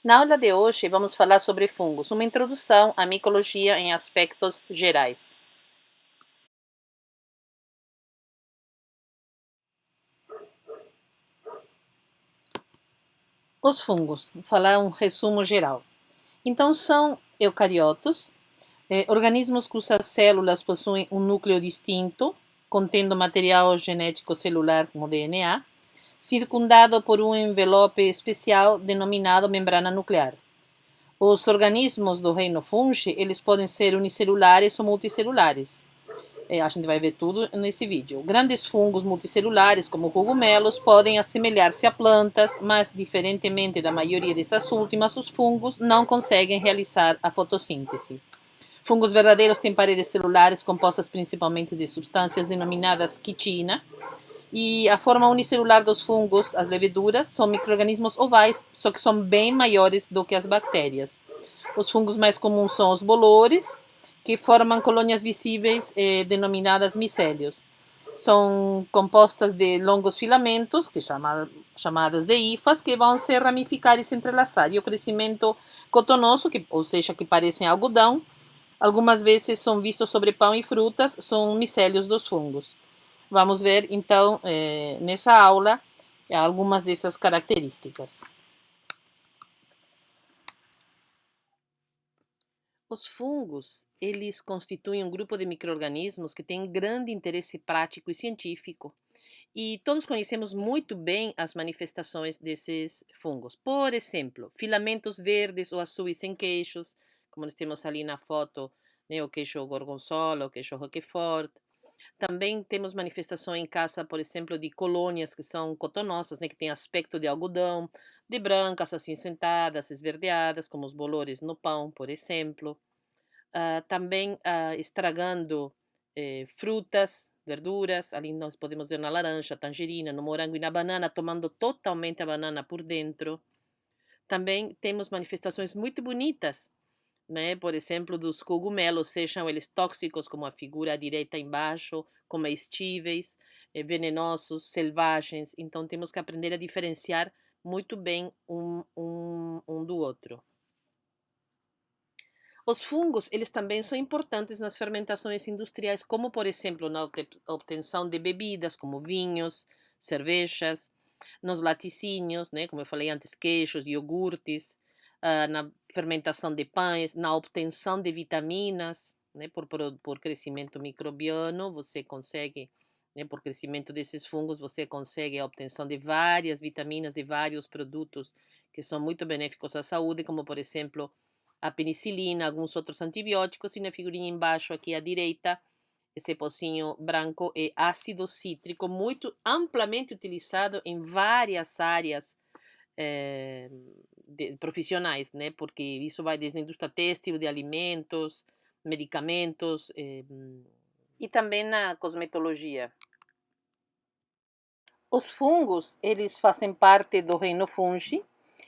Na aula de hoje vamos falar sobre fungos, uma introdução à micologia em aspectos gerais. Os fungos, vou falar um resumo geral. Então são eucariotos, organismos cujas células possuem um núcleo distinto, contendo material genético celular como DNA, circundado por um envelope especial denominado membrana nuclear. Os organismos do reino fungi, eles podem ser unicelulares ou multicelulares. A gente vai ver tudo nesse vídeo. Grandes fungos multicelulares, como cogumelos, podem assemelhar-se a plantas, mas, diferentemente da maioria dessas últimas, os fungos não conseguem realizar a fotossíntese. Fungos verdadeiros têm paredes celulares compostas principalmente de substâncias denominadas quitina, e a forma unicelular dos fungos, as leveduras, são micro-organismos ovais, só que são bem maiores do que as bactérias. Os fungos mais comuns são os bolores, que formam colônias visíveis denominadas micélios. São compostas de longos filamentos, chamadas de hifas, que vão se ramificar e se entrelaçar. E o crescimento cotonoso, ou seja, que parecem algodão, algumas vezes são vistos sobre pão e frutas, são micélios dos fungos. Vamos ver, então, nessa aula, algumas dessas características. Os fungos, eles constituem um grupo de micro-organismos que tem grande interesse prático e científico. E todos conhecemos muito bem as manifestações desses fungos. Por exemplo, filamentos verdes ou azuis em queijos, como nós temos ali na foto, né, o queijo gorgonzola, o queijo roquefort. Também temos manifestação em caça, por exemplo, de colônias que são cotonosas, né, que têm aspecto de algodão, de brancas, acinzentadas, esverdeadas, como os bolores no pão, por exemplo. Também estragando frutas, verduras. Ali nós podemos ver na laranja, tangerina, no morango e na banana, tomando totalmente a banana por dentro. Também temos manifestações muito bonitas, né? Por exemplo, dos cogumelos, sejam eles tóxicos, como a figura à direita embaixo, comestíveis, venenosos, selvagens. Então temos que aprender a diferenciar muito bem um do outro. Os fungos, eles também são importantes nas fermentações industriais, como por exemplo na obtenção de bebidas como vinhos, cervejas, nos laticínios, né, como eu falei antes, queijos, iogurtes, na fermentação de pães, na obtenção de vitaminas, né, por crescimento microbiano, você consegue, né, por crescimento desses fungos, você consegue a obtenção de várias vitaminas, de vários produtos que são muito benéficos à saúde, como por exemplo a penicilina, alguns outros antibióticos, e na figurinha embaixo aqui à direita, esse pocinho branco é ácido cítrico, muito amplamente utilizado em várias áreas profissionais, né? Porque isso vai desde a indústria têxtil, de alimentos, medicamentos e também na cosmetologia. Os fungos, eles fazem parte do reino fungi,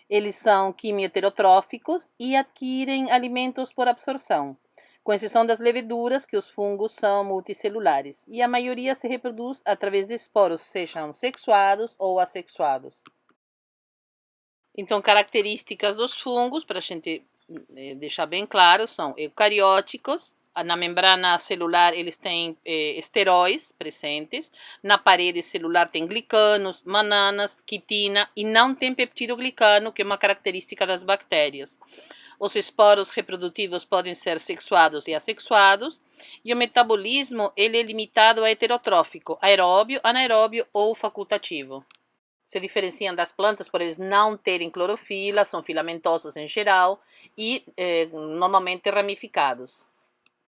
eles são quimioterotróficos e adquirem alimentos por absorção, com exceção das leveduras, que os fungos são multicelulares, e a maioria se reproduz através de esporos, sejam sexuados ou assexuados. Então, características dos fungos, para a gente deixar bem claro, são eucarióticos. Na membrana celular eles têm esteróis presentes, na parede celular tem glicanos, mananas, quitina e não tem peptidoglicano, que é uma característica das bactérias. Os esporos reprodutivos podem ser sexuados e assexuados, e o metabolismo ele é limitado a heterotrófico, aeróbio, anaeróbio ou facultativo. Se diferenciam das plantas por eles não terem clorofila, são filamentosos em geral e normalmente ramificados.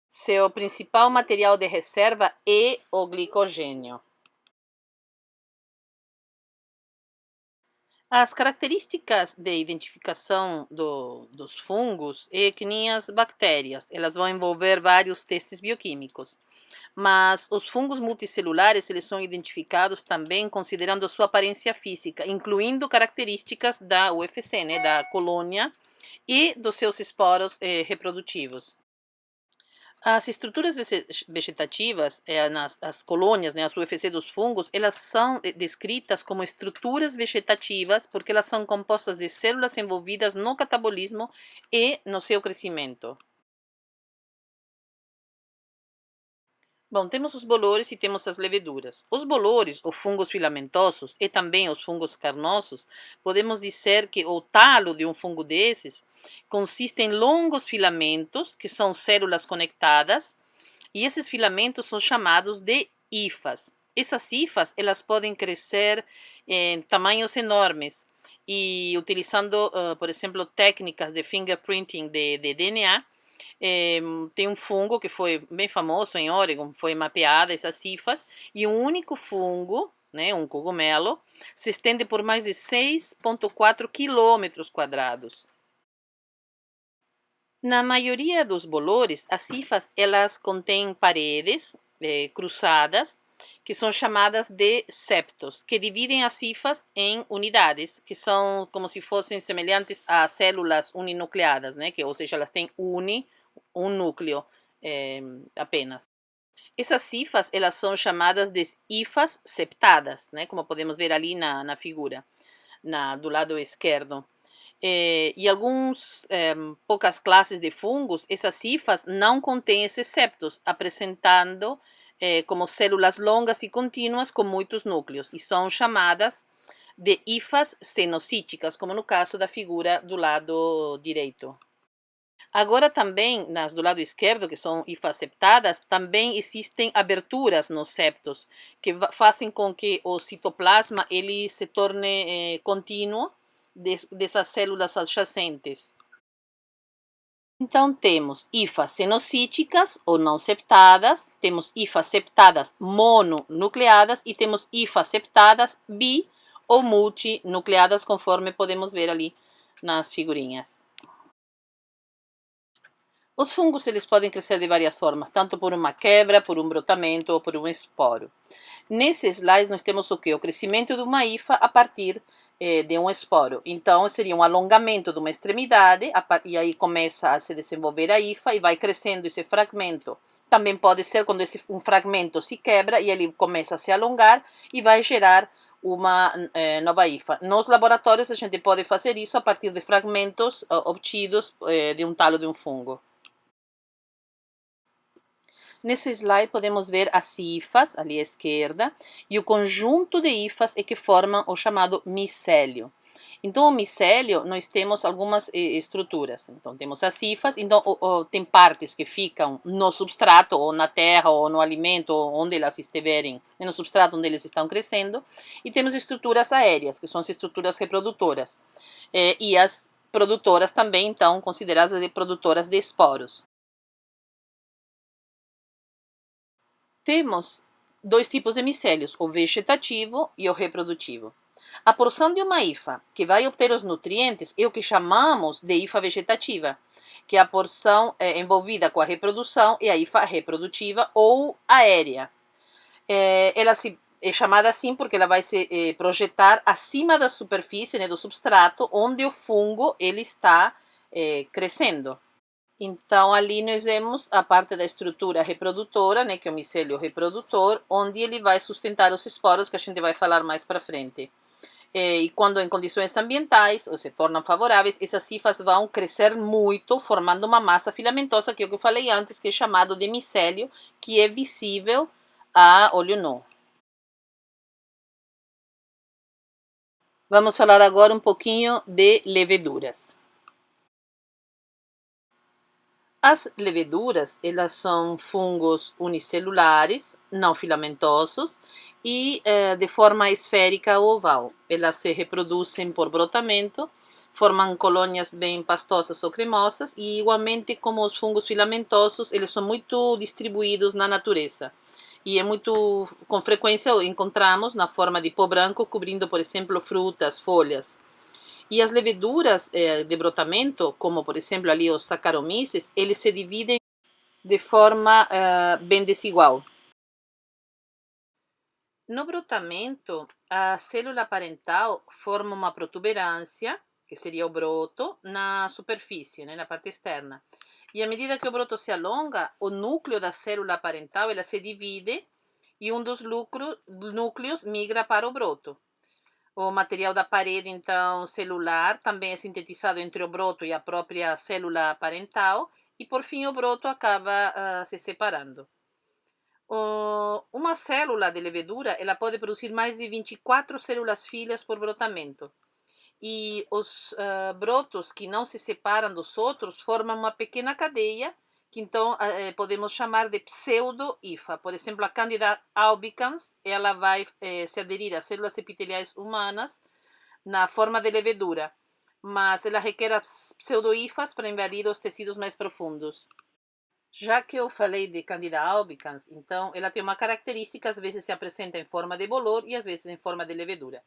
Seu principal material de reserva é o glicogênio. As características de identificação dos fungos é que nem as bactérias, elas vão envolver vários testes bioquímicos. Mas os fungos multicelulares eles são identificados também considerando sua aparência física, incluindo características da UFC, né, da colônia, e dos seus esporos reprodutivos. As estruturas vegetativas, as colônias, né, as UFC dos fungos, elas são descritas como estruturas vegetativas porque elas são compostas de células envolvidas no catabolismo e no seu crescimento. Bom, temos os bolores e temos as leveduras. Os bolores, ou fungos filamentosos, e também os fungos carnosos, podemos dizer que o talo de um fungo desses consiste em longos filamentos, que são células conectadas, e esses filamentos são chamados de hifas. Essas hifas, elas podem crescer em tamanhos enormes e utilizando, por exemplo, técnicas de fingerprinting de DNA, tem um fungo que foi bem famoso em Oregon, foi mapeada essas hifas, e um único fungo, né, um cogumelo, se estende por mais de 6,4 quilômetros quadrados. Na maioria dos bolores, as hifas elas contêm paredes cruzadas, que são chamadas de septos, que dividem as hifas em unidades, que são como se fossem semelhantes a células uninucleadas, né? Ou seja, elas têm um núcleo apenas. Essas hifas elas são chamadas de hifas septadas, né? Como podemos ver ali na figura, do lado esquerdo. E alguns poucas classes de fungos, essas hifas não contêm esses septos, apresentando como células longas e contínuas com muitos núcleos, e são chamadas de hifas cenocíticas, como no caso da figura do lado direito. Agora também, nas do lado esquerdo, que são hifas septadas, também existem aberturas nos septos, que fazem com que o citoplasma ele se torne contínuo dessas células adjacentes. Então, temos hifas cenocíticas ou não septadas, temos hifas septadas mononucleadas e temos hifas septadas bi ou multinucleadas, conforme podemos ver ali nas figurinhas. Os fungos eles podem crescer de várias formas, tanto por uma quebra, por um brotamento ou por um esporo. Nesse slide nós temos o que? O crescimento de uma hifa a partir de um esporo. Então seria um alongamento de uma extremidade e aí começa a se desenvolver a hifa e vai crescendo esse fragmento. Também pode ser quando um fragmento se quebra e ele começa a se alongar e vai gerar uma nova hifa. Nos laboratórios a gente pode fazer isso a partir de fragmentos obtidos de um talo de um fungo. Nesse slide podemos ver as hifas, ali à esquerda, e o conjunto de hifas é que formam o chamado micélio. Então, o micélio, nós temos algumas estruturas. Então, temos as hifas, então tem partes que ficam no substrato, ou na terra, ou no alimento, ou onde elas estiverem, no substrato onde eles estão crescendo, e temos estruturas aéreas, que são as estruturas reprodutoras. E as produtoras também, então, consideradas de produtoras de esporos. Temos dois tipos de micélios, o vegetativo e o reprodutivo. A porção de uma hifa que vai obter os nutrientes é o que chamamos de hifa vegetativa, que é a porção envolvida com a reprodução é a hifa reprodutiva ou aérea. Ela é chamada assim porque ela vai se projetar acima da superfície, né, do substrato, onde o fungo ele está crescendo. Então, ali nós vemos a parte da estrutura reprodutora, né, que é o micélio reprodutor, onde ele vai sustentar os esporos, que a gente vai falar mais para frente. E quando em condições ambientais, ou se tornam favoráveis, essas hifas vão crescer muito, formando uma massa filamentosa, que é o que eu falei antes, que é chamado de micélio, que é visível a olho nu. Vamos falar agora um pouquinho de leveduras. As leveduras, elas são fungos unicelulares, não filamentosos e de forma esférica ou oval. Elas se reproduzem por brotamento, formam colônias bem pastosas ou cremosas e, igualmente como os fungos filamentosos, eles são muito distribuídos na natureza. E com frequência encontramos na forma de pó branco, cobrindo, por exemplo, frutas, folhas. E as leveduras de brotamento, como por exemplo ali os Saccharomyces, eles se dividem de forma bem desigual. No brotamento, a célula parental forma uma protuberância, que seria o broto, na superfície, né, na parte externa. E à medida que o broto se alonga, o núcleo da célula parental ela se divide e um dos núcleos migra para o broto. O material da parede, então, celular, também é sintetizado entre o broto e a própria célula parental, e por fim o broto acaba se separando. Uma célula de levedura ela pode produzir mais de 24 células filhas por brotamento. E os brotos que não se separam dos outros formam uma pequena cadeia que então podemos chamar de pseudo-hifa. Por exemplo, a Candida albicans ela vai se aderir às células epiteliais humanas na forma de levedura, mas ela requer as pseudo-hifas para invadir os tecidos mais profundos. Já que eu falei de Candida albicans, então ela tem uma característica, às vezes se apresenta em forma de bolor e às vezes em forma de levedura.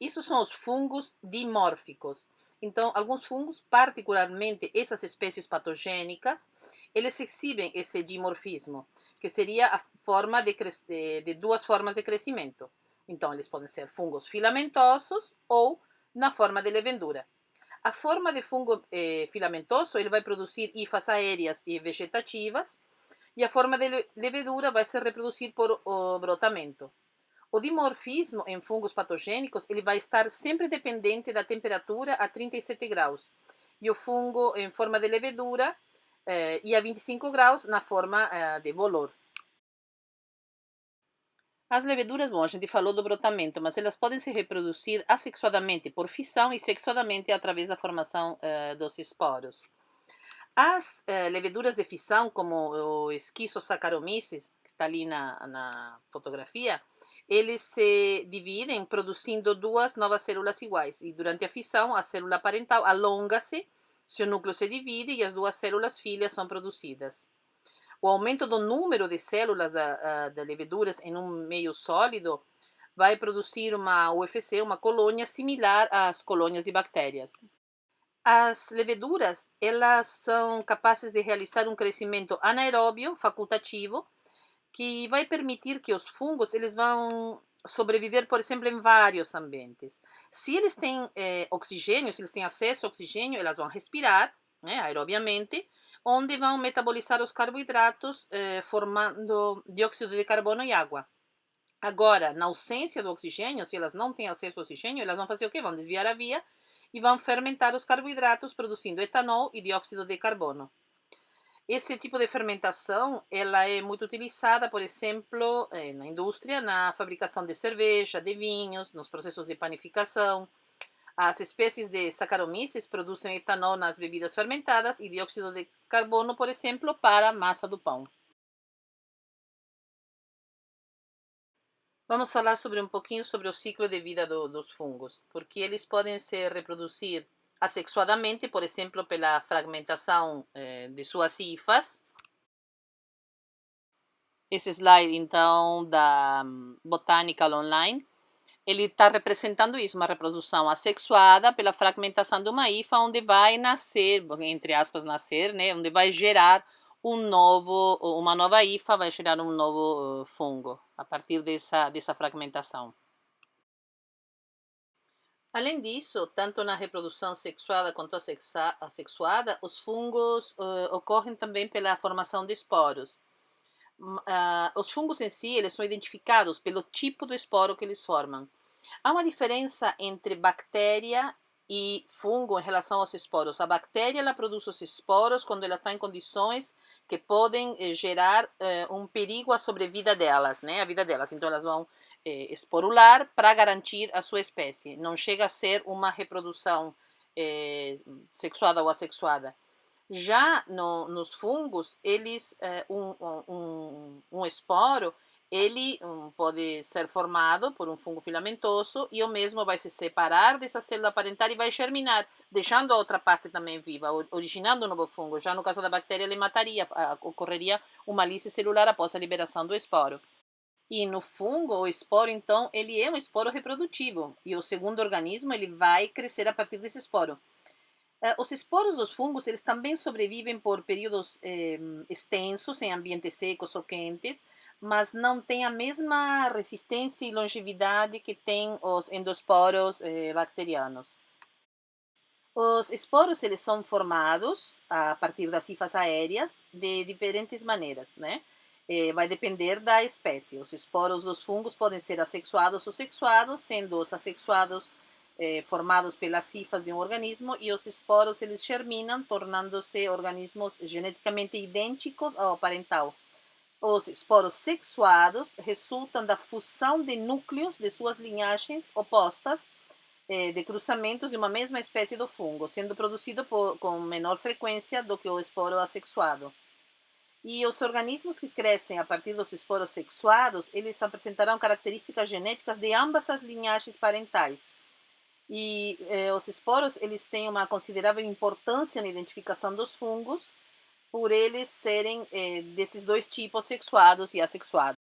Isso são os fungos dimórficos. Então, alguns fungos, particularmente essas espécies patogênicas, eles exibem esse dimorfismo, que seria a forma de duas formas de crescimento. Então, eles podem ser fungos filamentosos ou na forma de levedura. A forma de fungo filamentoso, ele vai produzir hifas aéreas e vegetativas, e a forma de levedura vai se reproduzir por brotamento. O dimorfismo em fungos patogênicos ele vai estar sempre dependente da temperatura a 37 graus. E o fungo em forma de levedura e a 25 graus na forma de bolor. As leveduras, bom, a gente falou do brotamento, mas elas podem se reproduzir assexuadamente por fissão e sexuadamente através da formação dos esporos. As leveduras de fissão, como o Schistossaccharomyces, que está ali na fotografia, eles se dividem produzindo duas novas células iguais. E durante a fissão, a célula parental alonga-se, seu núcleo se divide e as duas células filhas são produzidas. O aumento do número de células de leveduras em um meio sólido vai produzir uma UFC, uma colônia similar às colônias de bactérias. As leveduras, elas são capazes de realizar um crescimento anaeróbio facultativo que vai permitir que os fungos eles vão sobreviver, por exemplo, em vários ambientes. Se eles têm oxigênio, se eles têm acesso a oxigênio, elas vão respirar, aerobiamente, onde vão metabolizar os carboidratos, formando dióxido de carbono e água. Agora, na ausência do oxigênio, se elas não têm acesso ao oxigênio, elas vão fazer o quê? Vão desviar a via e vão fermentar os carboidratos, produzindo etanol e dióxido de carbono. Esse tipo de fermentação ela é muito utilizada, por exemplo, na indústria, na fabricação de cerveja, de vinhos, nos processos de panificação. As espécies de Saccharomyces produzem etanol nas bebidas fermentadas e dióxido de carbono, por exemplo, para a massa do pão. Vamos falar um pouquinho sobre o ciclo de vida dos fungos, porque eles podem se reproduzir assexuadamente, por exemplo, pela fragmentação de suas hifas. Esse slide, então, da Botanical Online, ele está representando isso, uma reprodução assexuada pela fragmentação de uma hifa, onde vai nascer, entre aspas, nascer, né, onde vai gerar uma nova hifa, vai gerar um novo fungo, a partir dessa fragmentação. Além disso, tanto na reprodução sexuada quanto assexuada, os fungos ocorrem também pela formação de esporos. Os fungos em si, eles são identificados pelo tipo do esporo que eles formam. Há uma diferença entre bactéria e fungo em relação aos esporos. A bactéria ela produz os esporos quando ela está em condições que podem gerar um perigo à sobrevida delas, né? A vida delas. Então elas vão esporular para garantir a sua espécie. Não chega a ser uma reprodução sexuada ou assexuada. Já nos fungos, eles um esporo ele pode ser formado por um fungo filamentoso e o mesmo vai se separar dessa célula parental e vai germinar, deixando a outra parte também viva, originando um novo fungo. Já no caso da bactéria, ele mataria, ocorreria uma lise celular após a liberação do esporo. E no fungo, o esporo, então, ele é um esporo reprodutivo e o segundo organismo ele vai crescer a partir desse esporo. Os esporos dos fungos eles também sobrevivem por períodos extensos em ambientes secos ou quentes, mas não têm a mesma resistência e longevidade que têm os endosporos bacterianos. Os esporos eles são formados a partir das hifas aéreas de diferentes maneiras, né? Vai depender da espécie. Os esporos dos fungos podem ser assexuados ou sexuados, sendo os assexuados formados pelas hifas de um organismo e os esporos eles germinam, tornando-se organismos geneticamente idênticos ao parental. Os esporos sexuados resultam da fusão de núcleos de suas linhagens opostas de cruzamentos de uma mesma espécie do fungo, sendo produzido com menor frequência do que o esporo assexuado. E os organismos que crescem a partir dos esporos sexuados, eles apresentarão características genéticas de ambas as linhagens parentais. E os esporos, eles têm uma considerável importância na identificação dos fungos, por eles serem desses dois tipos, sexuados e assexuados.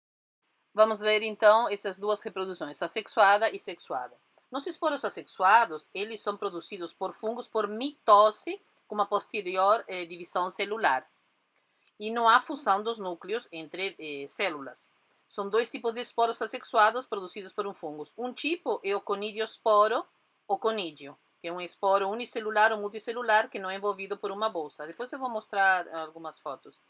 Vamos ver então essas duas reproduções, assexuada e sexuada. Nos esporos assexuados, eles são produzidos por fungos por mitose, com uma posterior divisão celular. E não há fusão dos núcleos entre células. São dois tipos de esporos assexuados produzidos por um fungo. Um tipo é o conidiosporo, ou conídeo, que é um esporo unicelular ou multicelular que não é envolvido por uma bolsa. Depois eu vou mostrar algumas fotos.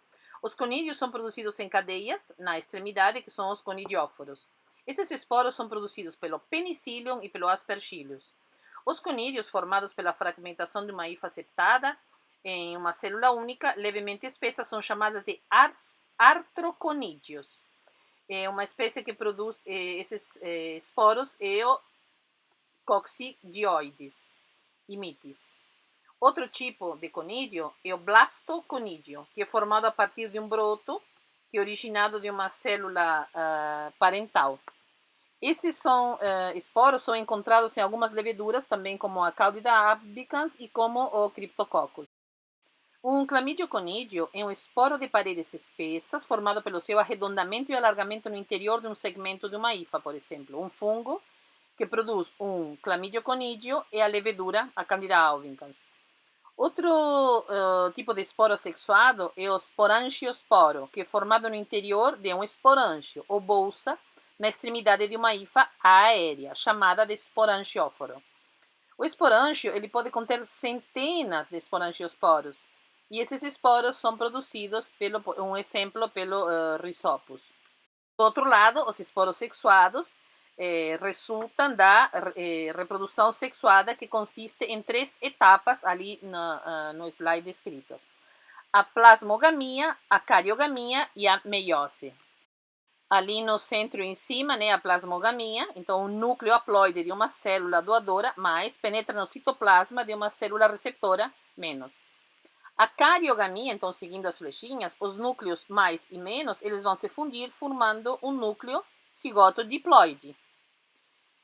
Os conídeos são produzidos em cadeias na extremidade, que são os conidióforos. Esses esporos são produzidos pelo penicillium e pelo aspergillus. Os conídeos, formados pela fragmentação de uma hifa septada em uma célula única, levemente espessa, são chamadas de artroconídeos. É uma espécie que produz esses esporos é o Coccidioides imitis. Outro tipo de conídeo é o blastoconídeo, que é formado a partir de um broto que é originado de uma célula parental. Esses esporos são encontrados em algumas leveduras, também como a Candida albicans e como o Cryptococcus. Um clamídio-conídeo é um esporo de paredes espessas, formado pelo seu arredondamento e alargamento no interior de um segmento de uma hifa, por exemplo. Um fungo que produz um clamídio-conídeo é a levedura, a Candida albicans. Outro tipo de esporo sexuado é o sporangiosporo, que é formado no interior de um esporângio, ou bolsa, na extremidade de uma hifa aérea, chamada de esporangióforo. O esporângio ele pode conter centenas de esporangiosporos, e esses esporos são produzidos, um exemplo, pelo Rhizopus. Do outro lado, os esporos sexuados resultam da reprodução sexuada, que consiste em 3 etapas ali no slide escritos: a plasmogamia, a cariogamia e a meiose. Ali no centro em cima, né, a plasmogamia, então o núcleo haploide de uma célula doadora mais penetra no citoplasma de uma célula receptora menos. A cariogamia, então seguindo as flechinhas, os núcleos mais e menos, eles vão se fundir formando um núcleo cigoto diploide.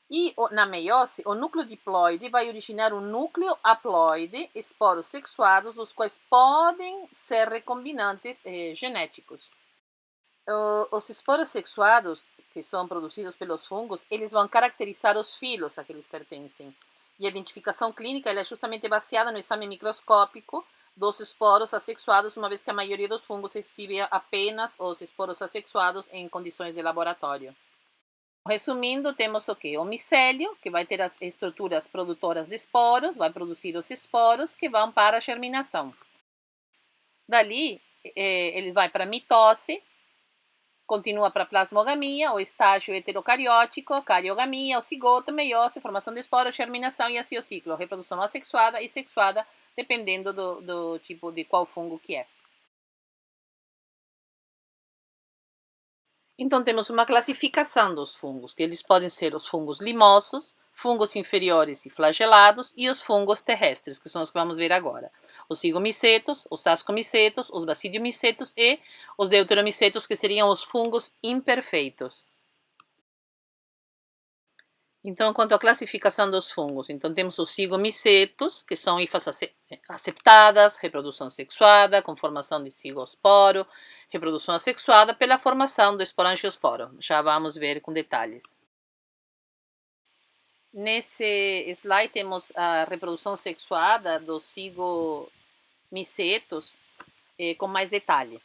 E na meiose, o núcleo diploide vai originar um núcleo haploide, esporos sexuados, dos quais podem ser recombinantes genéticos. Os esporos sexuados, que são produzidos pelos fungos, eles vão caracterizar os filos a que eles pertencem. E a identificação clínica é justamente baseada no exame microscópico dos esporos assexuados, uma vez que a maioria dos fungos exibe apenas os esporos assexuados em condições de laboratório. Resumindo, temos o quê? O micélio, que vai ter as estruturas produtoras de esporos, vai produzir os esporos que vão para a germinação. Dali, ele vai para a mitose, continua para a plasmogamia, o estágio heterocariótico, cariogamia, o cigoto, meiose, formação de esporos, germinação e assim o ciclo, reprodução assexuada e sexuada, dependendo do tipo de qual fungo que é. Então temos uma classificação dos fungos, que eles podem ser os fungos limosos, fungos inferiores e flagelados e os fungos terrestres, que são os que vamos ver agora. Os cigomicetos, os ascomicetos, os basidiomicetos e os deuteromicetos, que seriam os fungos imperfeitos. Então, quanto à classificação dos fungos, então temos os cigomicetos, que são hifas aceptadas, reprodução sexuada, com formação de cigosporo, reprodução assexuada pela formação do esporangiosporo. Já vamos ver com detalhes. Nesse slide temos a reprodução sexuada dos cigomicetos com mais detalhe.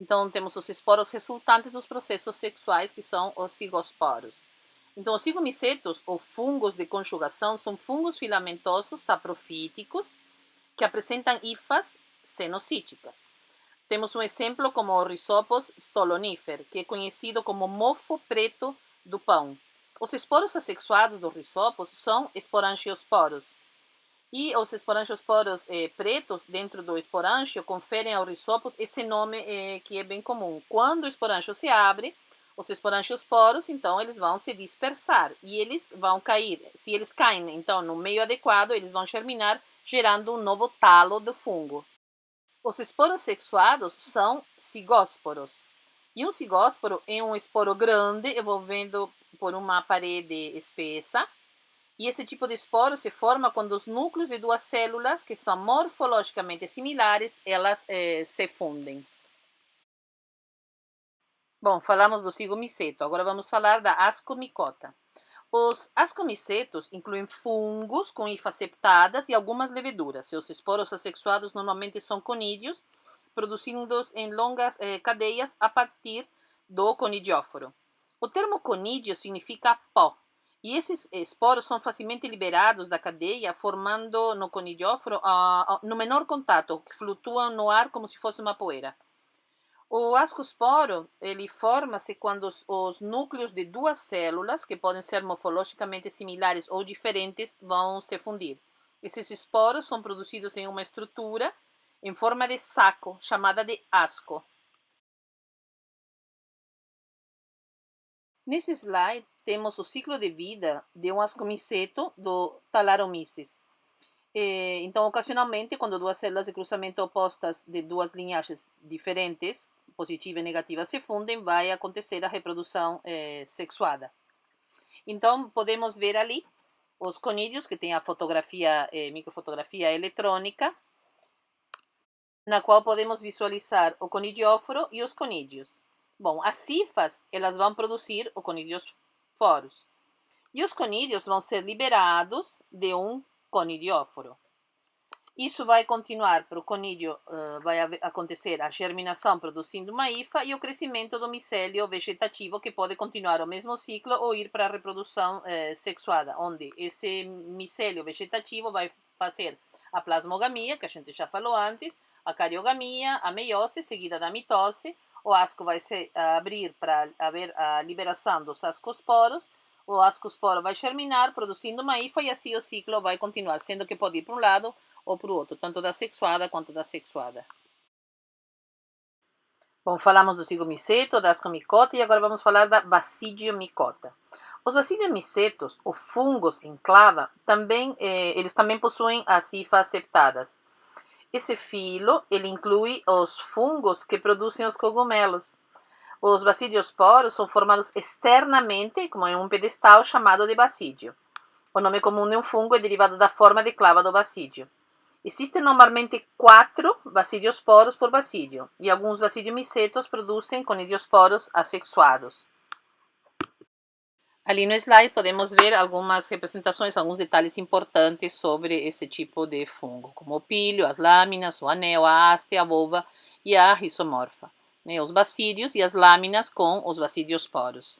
Então, temos os esporos resultantes dos processos sexuais, que são os cigosporos. Então, os cigomicetos, ou fungos de conjugação, são fungos filamentosos saprofíticos que apresentam hifas cenocíticas. Temos um exemplo como o Rhizopus stolonifer, que é conhecido como mofo preto do pão. Os esporos assexuados do Rhizopus são esporangiosporos. E os esporangiosporos pretos dentro do esporângio conferem ao Rhizopus esse nome que é bem comum. Quando o esporângio se abre, os esporangiosporos, então, eles vão se dispersar e eles vão cair. Se eles caem, então, no meio adequado, eles vão germinar, gerando um novo talo do fungo. Os esporos sexuados são cigósporos. E um cigósporo é um esporo grande envolvendo por uma parede espessa. E esse tipo de esporo se forma quando os núcleos de duas células que são morfologicamente similares, elas se fundem. Bom, falamos do cigomiceto, agora vamos falar da ascomicota. Os ascomicetos incluem fungos com hifas septadas e algumas leveduras. Seus esporos assexuados normalmente são conídeos, produzidos em longas cadeias a partir do conidióforo. O termo conídeo significa pó, e esses esporos são facilmente liberados da cadeia, formando no conidióforo no menor contato, que flutuam no ar como se fosse uma poeira. O ascosporo, ele forma-se quando os núcleos de duas células, que podem ser morfologicamente similares ou diferentes, vão se fundir. Esses esporos são produzidos em uma estrutura em forma de saco, chamada de asco. Nesse slide, temos o ciclo de vida de um ascomiceto do Thalaromyces. Então, ocasionalmente, quando duas células de cruzamento opostas de duas linhagens diferentes, positiva e negativa, se fundem, vai acontecer a reprodução sexuada. Então, podemos ver ali os conídeos, que tem a fotografia, microfotografia eletrônica, na qual podemos visualizar o conidióforo e os conídeos. Bom, as hifas, elas vão produzir o conidiosporos. E os conídeos vão ser liberados de um conidióforo. Isso vai continuar para o conídeo, vai acontecer a germinação produzindo uma hifa e o crescimento do micélio vegetativo, que pode continuar o mesmo ciclo ou ir para a reprodução sexuada, onde esse micélio vegetativo vai fazer a plasmogamia, que a gente já falou antes, a cariogamia, a meiose, seguida da mitose. O asco vai se abrir para haver a liberação dos ascosporos. O ascosporo vai germinar, produzindo uma hifa, e assim o ciclo vai continuar, sendo que pode ir para um lado ou para o outro, tanto da sexuada quanto da sexuada. Bom, falamos do cigomiceto, da ascomicota, e agora vamos falar da basidiomicota. Os basidiomicetos, ou fungos em clava, eles também possuem as hifas septadas. Esse filo, ele inclui os fungos que produzem os cogumelos. Os basidiosporos são formados externamente, como em um pedestal chamado de basídio. O nome comum de um fungo é derivado da forma de clava do basídio. Existem normalmente 4 basidiosporos por basídio, e alguns basidiomicetos produzem conidiosporos assexuados. Ali no slide podemos ver algumas representações, alguns detalhes importantes sobre esse tipo de fungo, como o pílio, as lâminas, o anel, a haste, a volva e a rizomorfa. Os basídios e as lâminas com os basidiosporos.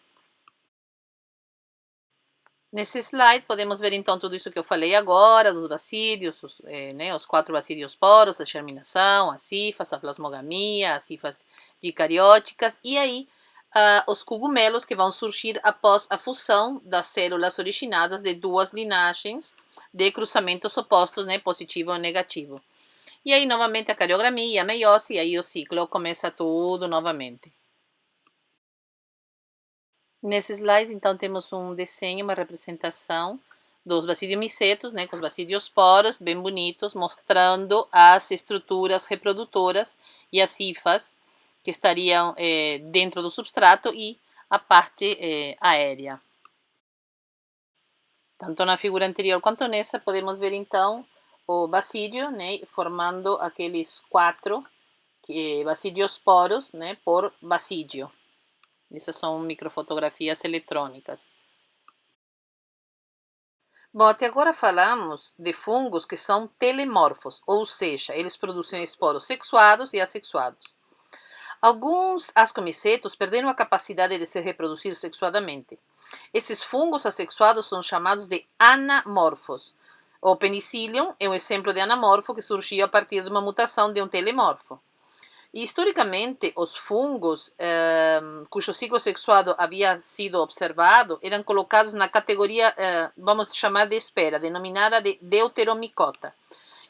Nesse slide podemos ver então tudo isso que eu falei agora, dos basídios, os 4 basidiosporos, a germinação, as hifas, a plasmogamia, as hifas dicarióticas, e aí os cogumelos que vão surgir após a fusão das células originadas de duas linhagens de cruzamentos opostos, positivo ou negativo. E aí novamente a cariogramia, a meiose, e aí o ciclo começa tudo novamente. Nesse slide, então, temos um desenho, uma representação dos basidiomicetos, com os basidiosporos bem bonitos, mostrando as estruturas reprodutoras e as hifas que estariam dentro do substrato e a parte aérea. Tanto na figura anterior quanto nessa, podemos ver, então, o basídio, formando aqueles 4 basidiosporos, por basídio. Essas são microfotografias eletrônicas. Bom, até agora falamos de fungos que são telemorfos, ou seja, eles produzem esporos sexuados e assexuados. Alguns ascomicetos perderam a capacidade de se reproduzir sexuadamente. Esses fungos assexuados são chamados de anamorfos. O penicillium é um exemplo de anamorfo que surgiu a partir de uma mutação de um telemorfo. E, historicamente, os fungos cujo ciclo sexuado havia sido observado eram colocados na categoria, vamos chamar de espera, denominada de deuteromicota.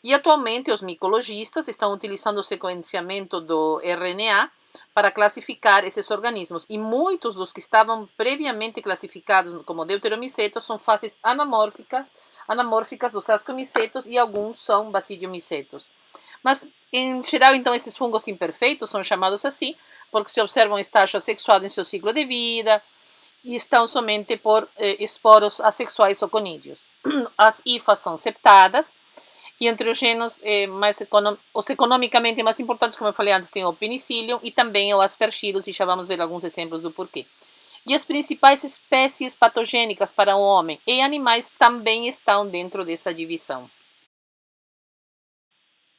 E atualmente os micologistas estão utilizando o sequenciamento do RNA para classificar esses organismos. E muitos dos que estavam previamente classificados como deuteromicetos são faces anamórficas dos ascomicetos e alguns são basidiomicetos. Mas, em geral, então, esses fungos imperfeitos são chamados assim porque se observam estágio assexuado em seu ciclo de vida e estão somente por esporos assexuais ou conídeos. As hifas são septadas. E entre os genos os economicamente mais importantes, como eu falei antes, tem o penicillium e também o aspergillus, e já vamos ver alguns exemplos do porquê. E as principais espécies patogênicas para o homem e animais também estão dentro dessa divisão.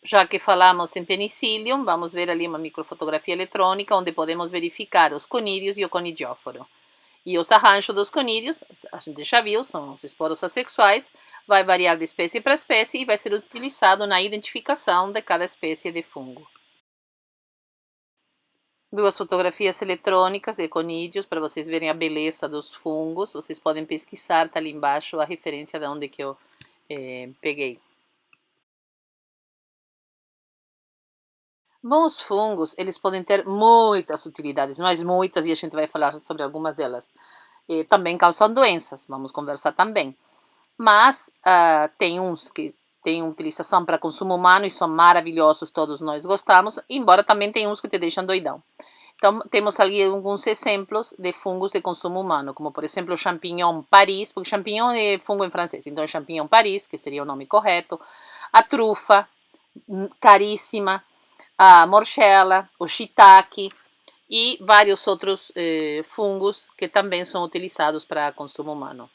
Já que falamos em penicillium, vamos ver ali uma microfotografia eletrônica onde podemos verificar os conídeos e o conidióforo. E os arranjos dos conídeos, a gente já viu, são os esporos assexuais, vai variar de espécie para espécie e vai ser utilizado na identificação de cada espécie de fungo. Duas fotografias eletrônicas de conídeos para vocês verem a beleza dos fungos. Vocês podem pesquisar, está ali embaixo a referência de onde que eu peguei. Bom, os fungos, eles podem ter muitas utilidades, mas muitas, e a gente vai falar sobre algumas delas. Também causam doenças, vamos conversar também. Mas tem uns que têm utilização para consumo humano e são maravilhosos, todos nós gostamos, embora também tem uns que te deixam doidão. Então, temos ali alguns exemplos de fungos de consumo humano, como, por exemplo, o champignon Paris, porque champignon é fungo em francês, então é champignon Paris, que seria o nome correto, a trufa, caríssima, a morchela, o shiitake e vários outros fungos que também são utilizados para consumo humano.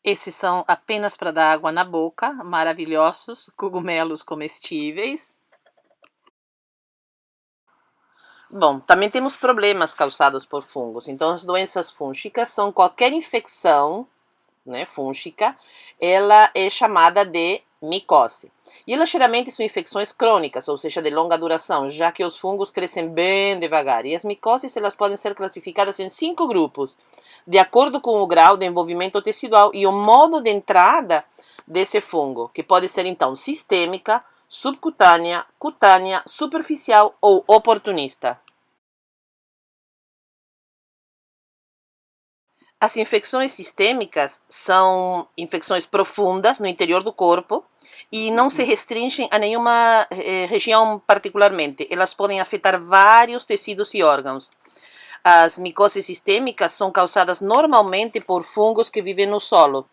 Esses são apenas para dar água na boca, maravilhosos, cogumelos comestíveis. Bom, também temos problemas causados por fungos. Então, as doenças fúngicas são qualquer infecção, né, fúngica, ela é chamada de micose. E elas geralmente são infecções crônicas, ou seja, de longa duração, já que os fungos crescem bem devagar. E as micoses elas podem ser classificadas em 5 grupos, de acordo com o grau de envolvimento tecidual e o modo de entrada desse fungo, que pode ser então sistêmica, subcutânea, cutânea, superficial ou oportunista. As infecções sistêmicas são infecções profundas no interior do corpo e não se restringem a nenhuma região particularmente. Elas podem afetar vários tecidos e órgãos. As micoses sistêmicas são causadas normalmente por fungos que vivem no solo.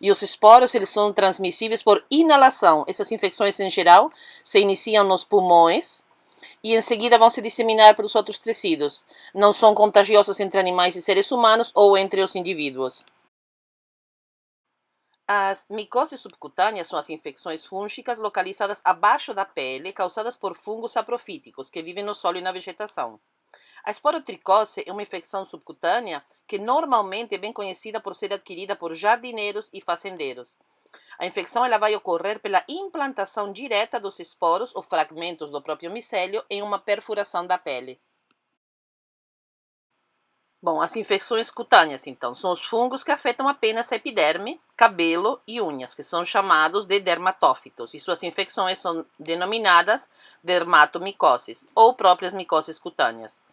E os esporos eles são transmissíveis por inalação. Essas infecções, em geral, se iniciam nos pulmões e em seguida vão se disseminar para os outros tecidos. Não são contagiosas entre animais e seres humanos ou entre os indivíduos. As micoses subcutâneas são as infecções fúngicas localizadas abaixo da pele, causadas por fungos saprofíticos, que vivem no solo e na vegetação. A esporotricose é uma infecção subcutânea que normalmente é bem conhecida por ser adquirida por jardineiros e fazendeiros. A infecção ela vai ocorrer pela implantação direta dos esporos ou fragmentos do próprio micélio em uma perfuração da pele. Bom, as infecções cutâneas, então, são os fungos que afetam apenas a epiderme, cabelo e unhas, que são chamados de dermatófitos, e suas infecções são denominadas dermatomicoses ou próprias micoses cutâneas.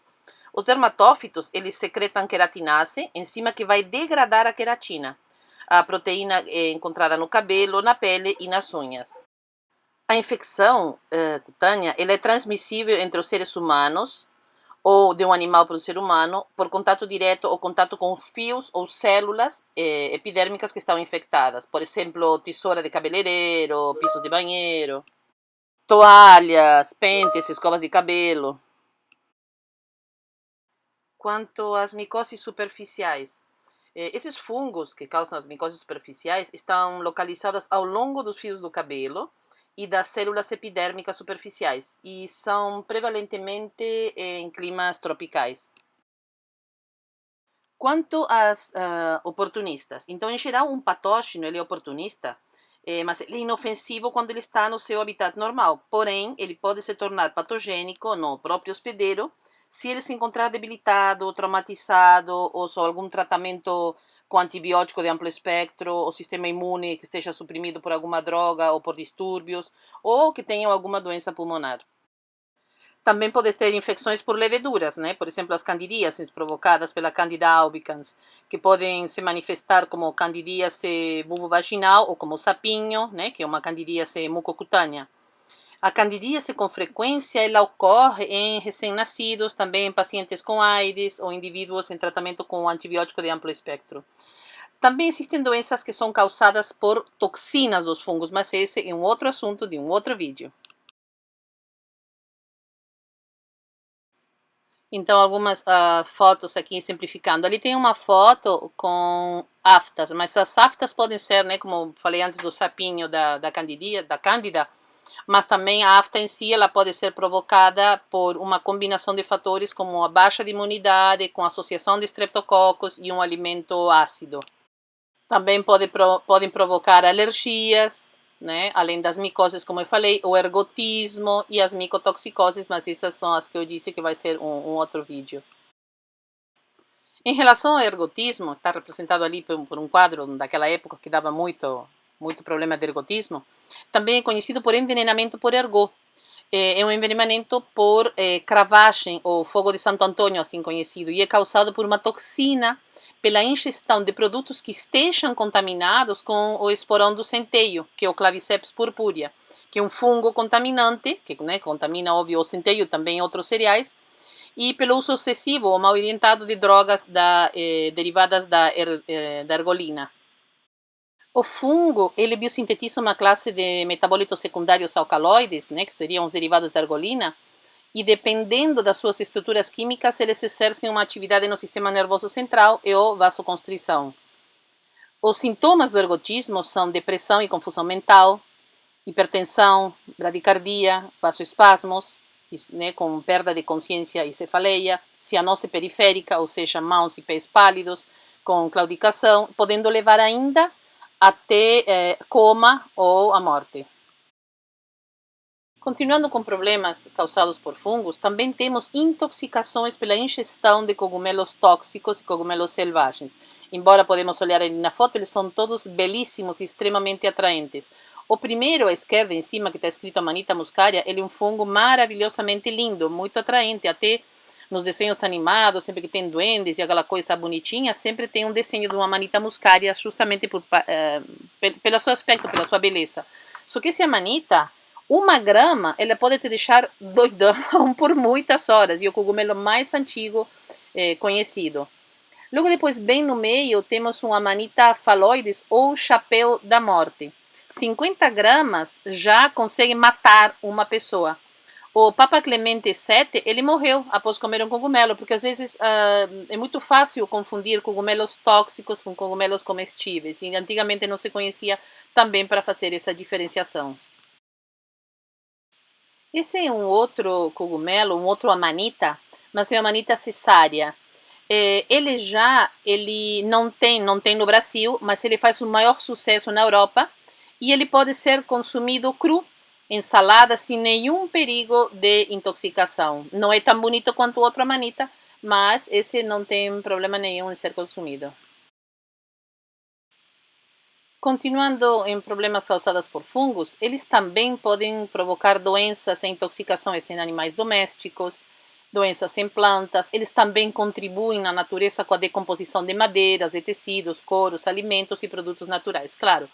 Os dermatófitos, eles secretam queratinase, enzima que vai degradar a queratina, a proteína encontrada no cabelo, na pele e nas unhas. A infecção cutânea ela é transmissível entre os seres humanos ou de um animal para o ser humano por contato direto ou contato com fios ou células epidérmicas que estão infectadas. Por exemplo, tesoura de cabeleireiro, pisos de banheiro, toalhas, pentes, escovas de cabelo. Quanto às micoses superficiais, esses fungos que causam as micoses superficiais estão localizadas ao longo dos fios do cabelo e das células epidérmicas superficiais, e são prevalentemente em climas tropicais. Quanto às oportunistas, então, em geral, um patógeno ele é oportunista, mas ele é inofensivo quando ele está no seu habitat normal. Porém, ele pode se tornar patogênico no próprio hospedeiro se ele se encontrar debilitado, traumatizado, ou só algum tratamento com antibiótico de amplo espectro, o sistema imune que esteja suprimido por alguma droga ou por distúrbios, ou que tenham alguma doença pulmonar. Também pode ter infecções por leveduras, né? Por exemplo, as candidíases provocadas pela Candida albicans, que podem se manifestar como candidíase vulvovaginal ou como sapinho, né? Que é uma candidíase mucocutânea. A candidíase, com frequência, ela ocorre em recém-nascidos, também em pacientes com AIDS ou indivíduos em tratamento com antibiótico de amplo espectro. Também existem doenças que são causadas por toxinas dos fungos, mas esse é um outro assunto de um outro vídeo. Então, algumas fotos aqui simplificando. Ali tem uma foto com aftas, mas as aftas podem ser, né, como falei antes do sapinho da Cândida, mas também a afta em si ela pode ser provocada por uma combinação de fatores como a baixa de imunidade com associação de streptococos e um alimento ácido. Também podem provocar alergias, né? Além das micoses, como eu falei, o ergotismo e as micotoxicoses, mas essas são as que eu disse que vai ser um outro vídeo. Em relação ao ergotismo, está representado ali por um quadro daquela época que dava muito problema de ergotismo, também é conhecido por envenenamento por ergot. É um envenenamento por cravagem ou fogo de Santo Antônio, assim conhecido, e é causado por uma toxina pela ingestão de produtos que estejam contaminados com o esporão do centeio, que é o Claviceps purpúrea, que é um fungo contaminante, que, né, contamina, óbvio, o centeio, também outros cereais, e pelo uso excessivo ou mal orientado de drogas derivadas da ergolina. O fungo, ele biosintetiza uma classe de metabólitos secundários alcaloides, né, que seriam os derivados da argolina, e dependendo das suas estruturas químicas, eles exercem uma atividade no sistema nervoso central e ou vasoconstrição. Os sintomas do ergotismo são depressão e confusão mental, hipertensão, bradicardia, vasoespasmos, né, com perda de consciência e cefaleia, cianose periférica, ou seja, mãos e pés pálidos, com claudicação, podendo levar ainda até coma ou a morte. Continuando com problemas causados por fungos, também temos intoxicações pela ingestão de cogumelos tóxicos e cogumelos selvagens. Embora podemos olhar ali na foto, eles são todos belíssimos e extremamente atraentes. O primeiro à esquerda, em cima, que está escrito Amanita muscaria, ele é um fungo maravilhosamente lindo, muito atraente. Até nos desenhos animados, sempre que tem duendes e aquela coisa bonitinha, sempre tem um desenho de uma Amanita muscaria, justamente pelo seu aspecto, pela sua beleza. Só que esse Amanita, uma grama, ela pode te deixar doidão por muitas horas, e o cogumelo mais antigo conhecido. Logo depois, bem no meio, temos um Amanita phalloides, ou chapéu da morte. 50 gramas já consegue matar uma pessoa. O Papa Clemente VII, ele morreu após comer um cogumelo, porque às vezes é muito fácil confundir cogumelos tóxicos com cogumelos comestíveis, e antigamente não se conhecia também para fazer essa diferenciação. Esse é um outro cogumelo, um outro amanita, mas é uma amanita cesárea. Ele não tem no Brasil, mas ele faz o maior sucesso na Europa, e ele pode ser consumido cru, em salada, sem nenhum perigo de intoxicação. Não é tão bonito quanto o outro amanita, mas esse não tem problema nenhum em ser consumido. Continuando em problemas causados por fungos, eles também podem provocar doenças e intoxicações em animais domésticos, doenças em plantas. Eles também contribuem na natureza com a decomposição de madeiras, de tecidos, couros, alimentos e produtos naturais. Claro,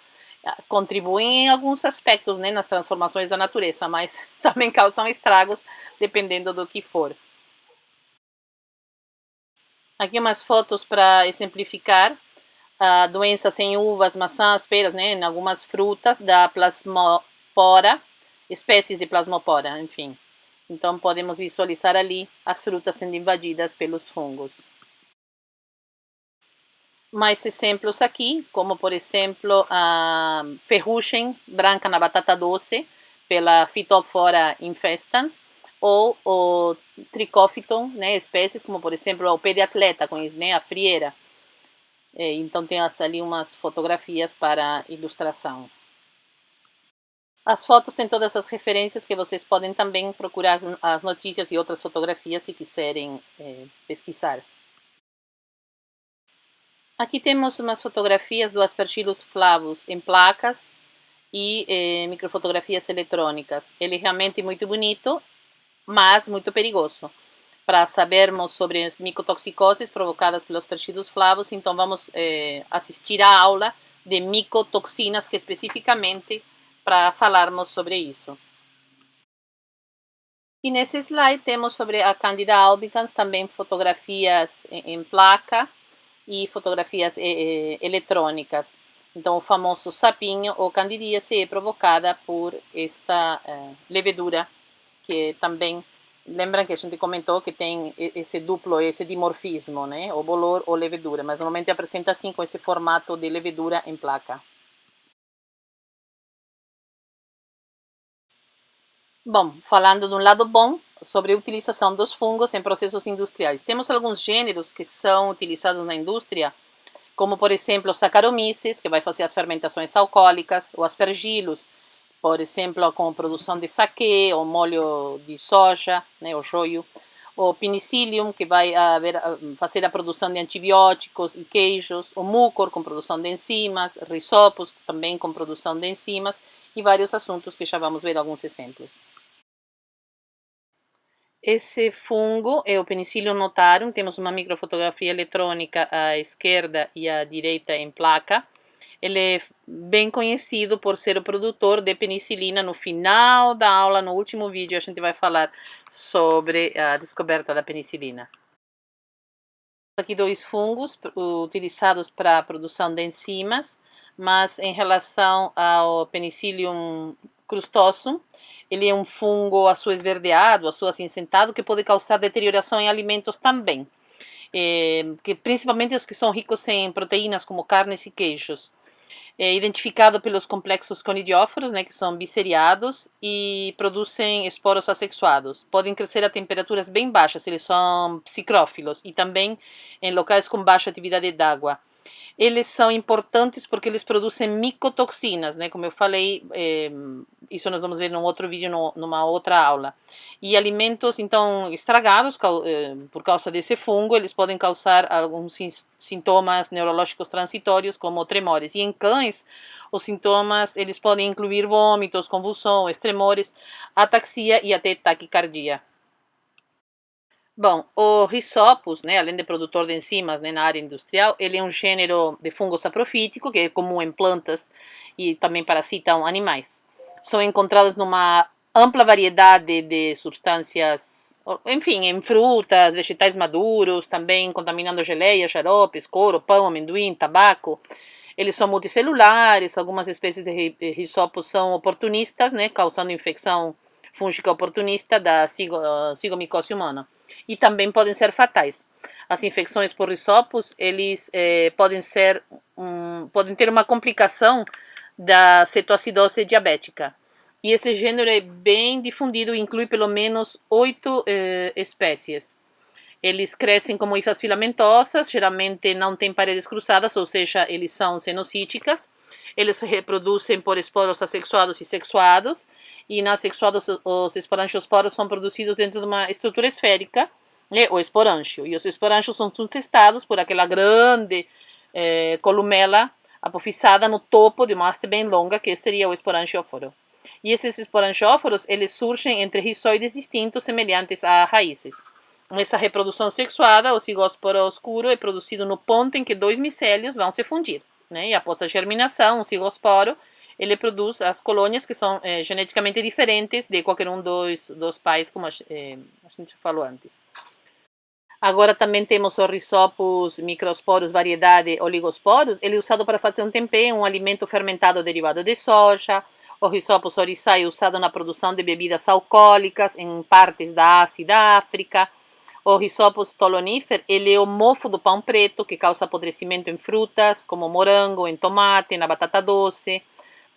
contribuem em alguns aspectos, né, nas transformações da natureza, mas também causam estragos dependendo do que for. Aqui umas fotos para exemplificar. Doenças em uvas, maçãs, peras, né, em algumas frutas da plasmopora, espécies de plasmopora, enfim. Então podemos visualizar ali as frutas sendo invadidas pelos fungos. Mais exemplos aqui, como por exemplo a ferrugem branca na batata doce, pela Phytophthora infestans, ou o Trichophyton, né, espécies como, por exemplo, o pé de atleta, né, a frieira. Então tem ali umas fotografias para ilustração. As fotos têm todas as referências que vocês podem também procurar as notícias e outras fotografias se quiserem pesquisar. Aqui temos umas fotografias do Aspergillus flavus em placas e microfotografias eletrônicas. Ele é realmente muito bonito, mas muito perigoso. Para sabermos sobre as micotoxicoses provocadas pelos Aspergillus flavus, então vamos assistir à aula de micotoxinas, que especificamente para falarmos sobre isso. E nesse slide temos sobre a Candida albicans também fotografias em placa e fotografias eletrônicas. Então, o famoso sapinho ou candidíase é provocada por esta levedura, que também, lembram que a gente comentou que tem esse duplo, esse dimorfismo, né? O bolor ou levedura, mas normalmente apresenta assim com esse formato de levedura em placa. Bom, falando de um lado bom, sobre a utilização dos fungos em processos industriais. Temos alguns gêneros que são utilizados na indústria, como, por exemplo, Saccharomyces, que vai fazer as fermentações alcoólicas, o Aspergillus, por exemplo, com produção de saquê, ou molho de soja, né, o shoyu, o Penicillium, que vai fazer a produção de antibióticos e queijos, o Mucor, com produção de enzimas, Rhizopus, também com produção de enzimas, e vários assuntos que já vamos ver alguns exemplos. Esse fungo é o Penicillium notarum. Temos uma microfotografia eletrônica à esquerda e à direita em placa. Ele é bem conhecido por ser o produtor de penicilina. No final da aula, no último vídeo, a gente vai falar sobre a descoberta da penicilina. Aqui dois fungos utilizados para a produção de enzimas, mas em relação ao Penicillium crustosum, ele é um fungo aço esverdeado, aço acinzentado, que pode causar deterioração em alimentos também, que principalmente os que são ricos em proteínas, como carnes e queijos. É identificado pelos complexos conidioforos, né, que são bisseriados e produzem esporos assexuados. Podem crescer a temperaturas bem baixas, eles são psicrófilos, e também em locais com baixa atividade d'água. Eles são importantes porque eles produzem micotoxinas, né? Como eu falei, isso nós vamos ver num outro vídeo, numa outra aula. E alimentos, então, estragados por causa desse fungo, eles podem causar alguns sintomas neurológicos transitórios, como tremores. E em cães, os sintomas, eles podem incluir vômitos, convulsões, tremores, ataxia e até taquicardia. Bom, o Rhizopus, né, além de produtor de enzimas, né, na área industrial, ele é um gênero de fungo saprofítico que é comum em plantas e também parasitam animais. São encontrados numa ampla variedade de substâncias, enfim, em frutas, vegetais maduros, também contaminando geleias, xaropes, couro, pão, amendoim, tabaco. Eles são multicelulares, algumas espécies de Rhizopus são oportunistas, né, causando infecção fúngica oportunista da zigomicose humana. E também podem ser fatais. As infecções por Rhizopus, eles podem ter uma complicação da cetoacidose diabética. E esse gênero é bem difundido e inclui pelo menos 8 espécies. Eles crescem como hifas filamentosas, geralmente não têm paredes cruzadas, ou seja, eles são cenocíticas. Eles se reproduzem por esporos assexuados e sexuados, e nas sexuadas os esporangiosporos são produzidos dentro de uma estrutura esférica, o esporângio, e os esporângios são sustentados por aquela grande columela apofisada no topo de uma haste bem longa, que seria o esporangióforo. E esses esporangióforos, eles surgem entre rizoides distintos semelhantes a raízes. Nessa reprodução sexuada, o cigósporo oscuro é produzido no ponto em que dois micélios vão se fundir, né? E após a germinação, o cigósporo ele produz as colônias que são geneticamente diferentes de qualquer um dos pais, como a gente falou antes. Agora também temos o Rhizopus microsporus, variedade Oligosporus. Ele é usado para fazer um tempê, um alimento fermentado derivado de soja. O Rhizopus oryzae é usado na produção de bebidas alcoólicas em partes da Ásia e da África. O Rhizopus stolonifer, ele é o mofo do pão preto, que causa apodrecimento em frutas, como morango, em tomate, na batata doce.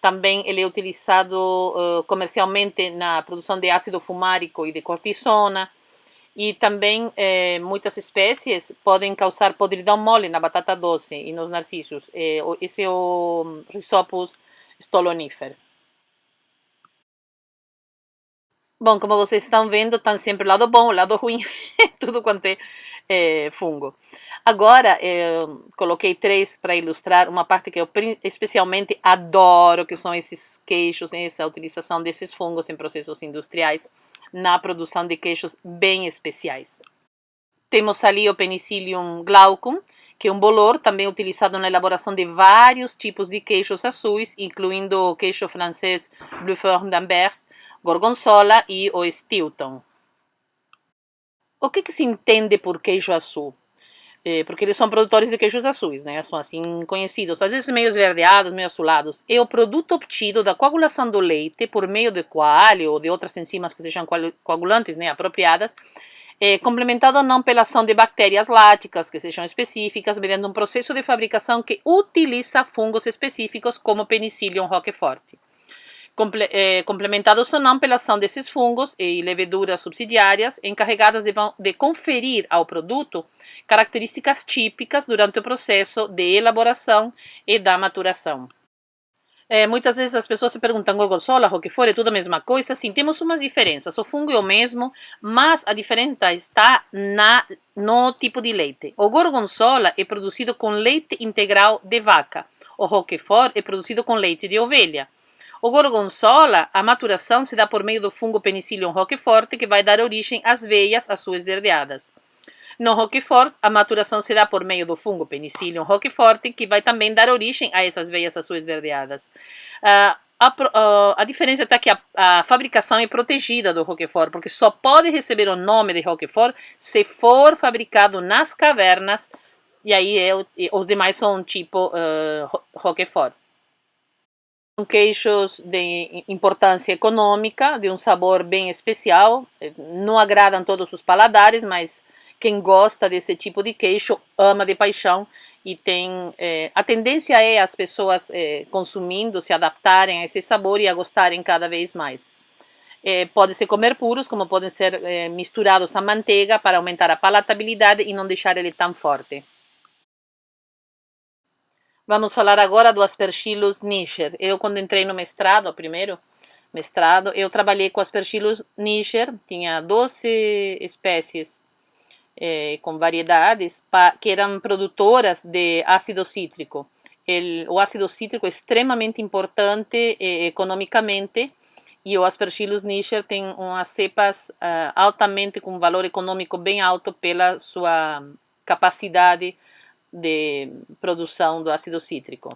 Também ele é utilizado comercialmente na produção de ácido fumárico e de cortisona. E também muitas espécies podem causar podridão mole na batata doce e nos narcisos. Esse é o Rhizopus stolonifer. Bom, como vocês estão vendo, tem sempre o lado bom, o lado ruim, tudo quanto é fungo. Agora, coloquei três para ilustrar uma parte que eu especialmente adoro, que são esses queijos, essa utilização desses fungos em processos industriais na produção de queijos bem especiais. Temos ali o Penicillium glaucum, que é um bolor também utilizado na elaboração de vários tipos de queijos azuis, incluindo o queijo francês Bleu Fort d'Ambert, Gorgonzola e o Stilton. O que se entende por queijo azul? Porque eles são produtores de queijos azuis, né? São assim conhecidos, às vezes meio esverdeados, meio azulados. É o produto obtido da coagulação do leite por meio de coalho ou de outras enzimas que sejam coagulantes, né, apropriadas, complementado ou não pela ação de bactérias láticas que sejam específicas, mediante um processo de fabricação que utiliza fungos específicos como Penicillium roquefort. Complementados ou não pela ação desses fungos e leveduras subsidiárias encarregadas de conferir ao produto características típicas durante o processo de elaboração e da maturação. Muitas vezes as pessoas se perguntam, gorgonzola, roquefort, é tudo a mesma coisa? Sim, temos umas diferenças, o fungo é o mesmo, mas a diferença está no tipo de leite. O gorgonzola é produzido com leite integral de vaca, o roquefort é produzido com leite de ovelha. O gorgonzola, a maturação se dá por meio do fungo Penicillium roquefort, que vai dar origem às veias azuis esverdeadas. No roquefort, a maturação se dá por meio do fungo Penicillium roquefort, que vai também dar origem a essas veias azuis esverdeadas. A diferença é que a fabricação é protegida do roquefort, porque só pode receber o nome de roquefort se for fabricado nas cavernas, e aí os demais são tipo roquefort. São queijos de importância econômica, de um sabor bem especial, não agradam todos os paladares, mas quem gosta desse tipo de queijo ama de paixão e a tendência é as pessoas consumindo, se adaptarem a esse sabor e a gostarem cada vez mais. Pode se comer puros, como podem ser misturados à manteiga para aumentar a palatabilidade e não deixar ele tão forte. Vamos falar agora do Aspergillus niger. Eu, quando entrei no mestrado, primeiro mestrado, eu trabalhei com Aspergillus niger, tinha 12 espécies com variedades que eram produtoras de ácido cítrico. O ácido cítrico é extremamente importante economicamente e o Aspergillus niger tem umas cepas altamente com valor econômico bem alto pela sua capacidade de produção do ácido cítrico.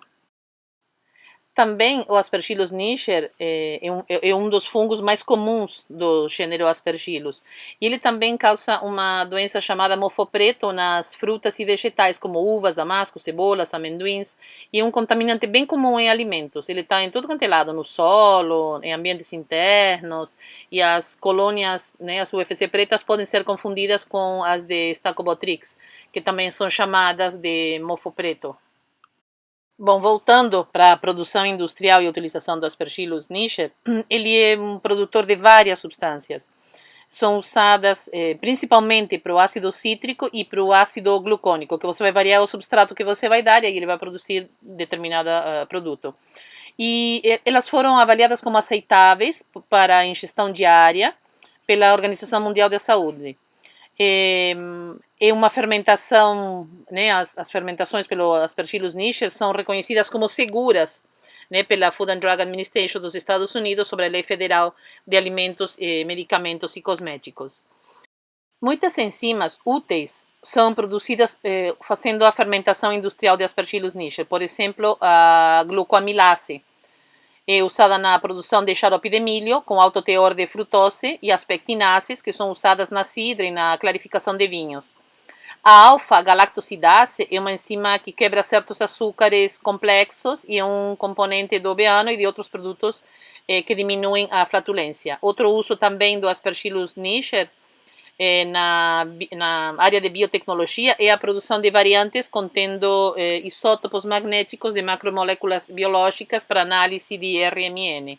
Também o Aspergillus niger é um dos fungos mais comuns do gênero Aspergillus. E ele também causa uma doença chamada mofo preto nas frutas e vegetais, como uvas, damascos, cebolas, amendoins. E é um contaminante bem comum em alimentos. Ele está em tudo quanto é lado, no solo, em ambientes internos. E as colônias, né, as UFC pretas, podem ser confundidas com as de Stachybotrys, que também são chamadas de mofo preto. Bom, voltando para a produção industrial e utilização do Aspergillus niger, ele é um produtor de várias substâncias. São usadas principalmente para o ácido cítrico e para o ácido glucônico, que você vai variar o substrato que você vai dar e aí ele vai produzir determinado produto. E elas foram avaliadas como aceitáveis para a ingestão diária pela Organização Mundial da Saúde. É uma fermentação, né, as fermentações pelo Aspergillus niger são reconhecidas como seguras, né, pela Food and Drug Administration dos Estados Unidos sobre a Lei Federal de Alimentos, Medicamentos e Cosméticos. Muitas enzimas úteis são produzidas fazendo a fermentação industrial de Aspergillus niger, por exemplo, a glucoamilase, é usada na produção de xarope de milho com alto teor de frutose e as pectinases, que são usadas na cidra e na clarificação de vinhos. A alfa-galactosidase é uma enzima que quebra certos açúcares complexos e é um componente do obeano e de outros produtos que diminuem a flatulência. Outro uso também do Aspergillus niger na área de biotecnologia é a produção de variantes contendo isótopos magnéticos de macromoléculas biológicas para análise de RMN.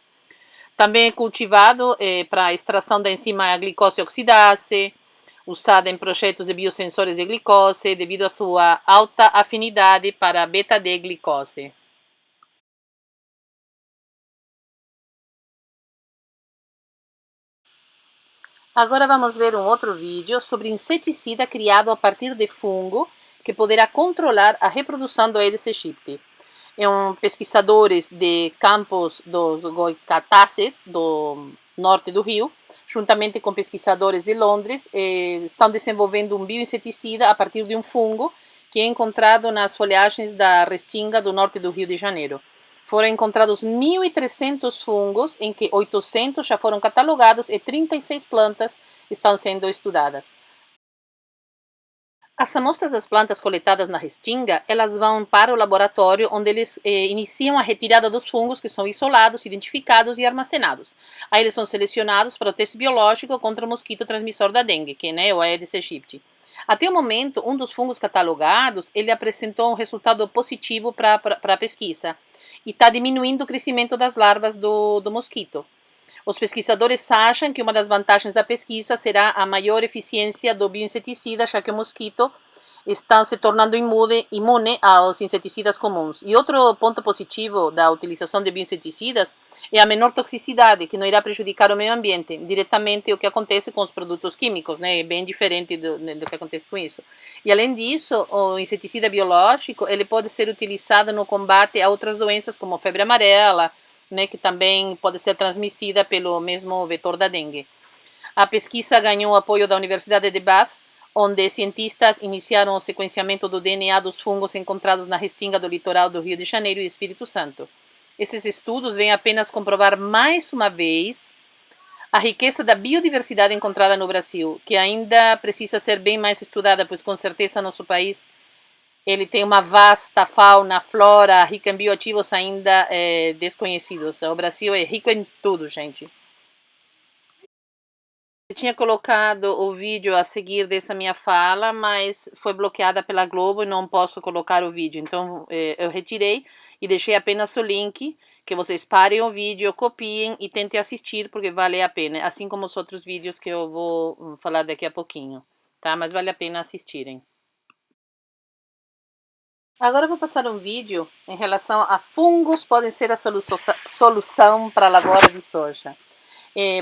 Também é cultivado para a extração da enzima glicose oxidase, usada em projetos de biosensores de glicose devido à sua alta afinidade para beta-D-glicose. Agora vamos ver um outro vídeo sobre inseticida criado a partir de fungo que poderá controlar a reprodução do Aedes aegypti. Pesquisadores de campos dos goicatáceos do norte do Rio, juntamente com pesquisadores de Londres, estão desenvolvendo um bioinseticida a partir de um fungo que é encontrado nas folhagens da restinga do norte do Rio de Janeiro. Foram encontrados 1.300 fungos, em que 800 já foram catalogados e 36 plantas estão sendo estudadas. As amostras das plantas coletadas na restinga, elas vão para o laboratório, onde eles iniciam a retirada dos fungos, que são isolados, identificados e armazenados. Aí eles são selecionados para o teste biológico contra o mosquito transmissor da dengue, que é o Aedes aegypti. Até o momento, um dos fungos catalogados, ele apresentou um resultado positivo para a pesquisa e está diminuindo o crescimento das larvas do mosquito. Os pesquisadores acham que uma das vantagens da pesquisa será a maior eficiência do bioinseticida, já que o mosquito está se tornando imune aos inseticidas comuns. E outro ponto positivo da utilização de bioinseticidas é a menor toxicidade, que não irá prejudicar o meio ambiente, diretamente o que acontece com os produtos químicos, né? É bem diferente do que acontece com isso. E além disso, o inseticida biológico ele pode ser utilizado no combate a outras doenças como febre amarela, né, que também pode ser transmitida pelo mesmo vetor da dengue. A pesquisa ganhou apoio da Universidade de Bath, onde cientistas iniciaram o sequenciamento do DNA dos fungos encontrados na restinga do litoral do Rio de Janeiro e Espírito Santo. Esses estudos vêm apenas comprovar mais uma vez a riqueza da biodiversidade encontrada no Brasil, que ainda precisa ser bem mais estudada, pois com certeza nosso país ele tem uma vasta fauna, flora, rica em bioativos ainda desconhecidos. O Brasil é rico em tudo, gente. Eu tinha colocado o vídeo a seguir dessa minha fala, mas foi bloqueada pela Globo e não posso colocar o vídeo. Então eu retirei e deixei apenas o link, que vocês parem o vídeo, copiem e tentem assistir, porque vale a pena. Assim como os outros vídeos que eu vou falar daqui a pouquinho, tá? Mas vale a pena assistirem. Agora eu vou passar um vídeo em relação a fungos podem ser a solução para a lavoura de soja.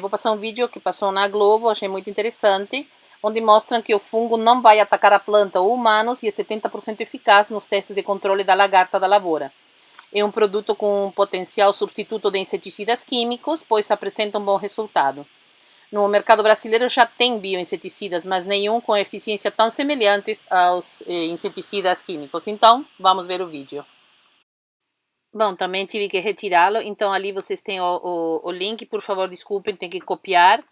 Vou passar um vídeo que passou na Globo, achei muito interessante, onde mostram que o fungo não vai atacar a planta ou humanos e é 70% eficaz nos testes de controle da lagarta da lavoura. É um produto com potencial substituto de inseticidas químicos, pois apresenta um bom resultado. No mercado brasileiro já tem bioinseticidas, mas nenhum com eficiência tão semelhantes aos inseticidas químicos. Então, vamos ver o vídeo. Bom, também tive que retirá-lo, então ali vocês têm o link, por favor, desculpem, tem que copiar.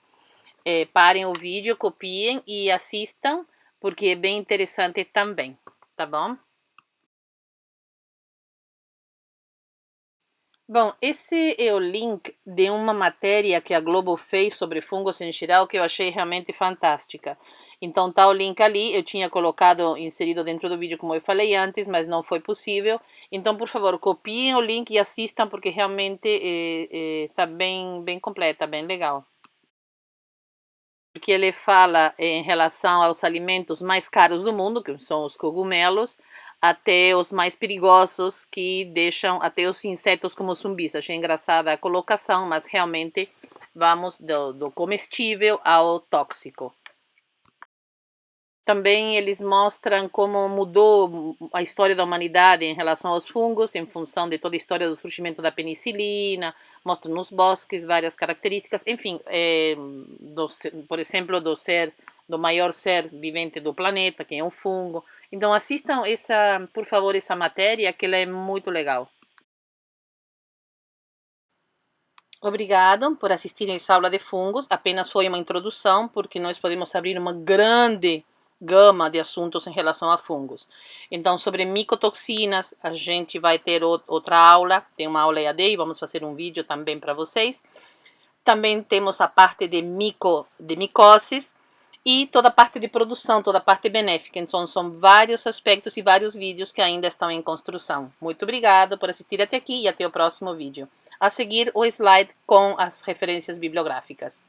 Parem o vídeo, copiem e assistam, porque é bem interessante também, tá bom? Bom, esse é o link de uma matéria que a Globo fez sobre fungos em geral, que eu achei realmente fantástica. Então tá o link ali, eu tinha colocado, inserido dentro do vídeo como eu falei antes, mas não foi possível. Então, por favor, copiem o link e assistam, porque realmente tá bem completa, bem legal. Porque ele fala em relação aos alimentos mais caros do mundo, que são os cogumelos, até os mais perigosos, que deixam até os insetos como zumbis. Achei engraçada a colocação, mas realmente vamos do comestível ao tóxico. Também eles mostram como mudou a história da humanidade em relação aos fungos, em função de toda a história do surgimento da penicilina, mostram nos bosques várias características, enfim, por exemplo, do maior ser vivente do planeta, que é um fungo. Então assistam por favor, essa matéria, que ela é muito legal. Obrigado por assistirem essa aula de fungos. Apenas foi uma introdução, porque nós podemos abrir uma grande gama de assuntos em relação a fungos. Então, sobre micotoxinas, a gente vai ter outra aula, tem uma aula EAD e vamos fazer um vídeo também para vocês. Também temos a parte de micoses, e toda a parte de produção, toda a parte benéfica. Então, são vários aspectos e vários vídeos que ainda estão em construção. Muito obrigada por assistir até aqui e até o próximo vídeo. A seguir, o slide com as referências bibliográficas.